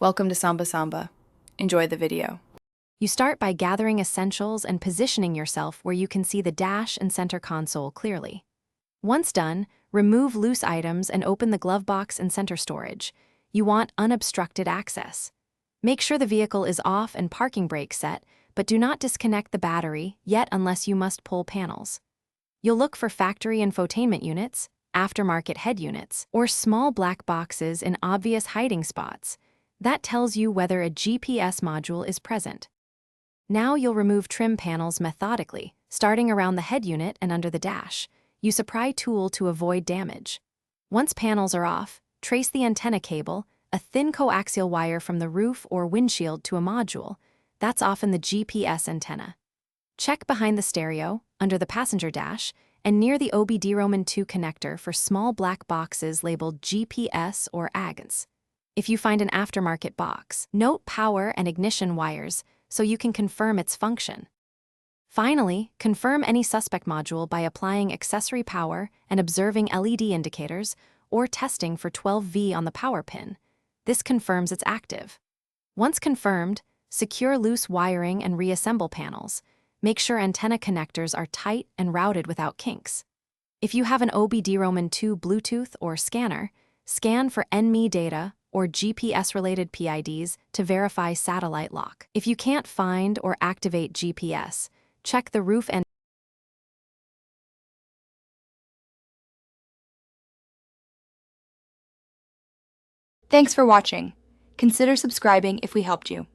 Welcome to Samba Samba. Enjoy the video. You start by gathering essentials and positioning yourself where you can see the dash and center console clearly. Once done, remove loose items and open the glove box and center storage. You want unobstructed access. Make sure the vehicle is off and parking brake set, but do not disconnect the battery yet unless you must pull panels. You'll look for factory infotainment units, aftermarket head units, or small black boxes in obvious hiding spots. That tells you whether a GPS module is present. Now you'll remove trim panels methodically, starting around the head unit and under the dash. Use a pry tool to avoid damage. Once panels are off, trace the antenna cable, a thin coaxial wire from the roof or windshield to a module. That's often the GPS antenna. Check behind the stereo, under the passenger dash, and near the OBD-ROMAN2 connector for small black boxes labeled GPS or AGS. If you find an aftermarket box, note power and ignition wires so you can confirm its function. Finally, confirm any suspect module by applying accessory power and observing LED indicators or testing for 12V on the power pin. This confirms it's active. Once confirmed, secure loose wiring and reassemble panels. Make sure antenna connectors are tight and routed without kinks. If you have an OBD-ROMAN2 Bluetooth or scanner, scan for NME data or GPS-related PIDs to verify satellite lock. If you can't find or activate GPS, check the roof and Thanks for watching. Consider subscribing if we helped you.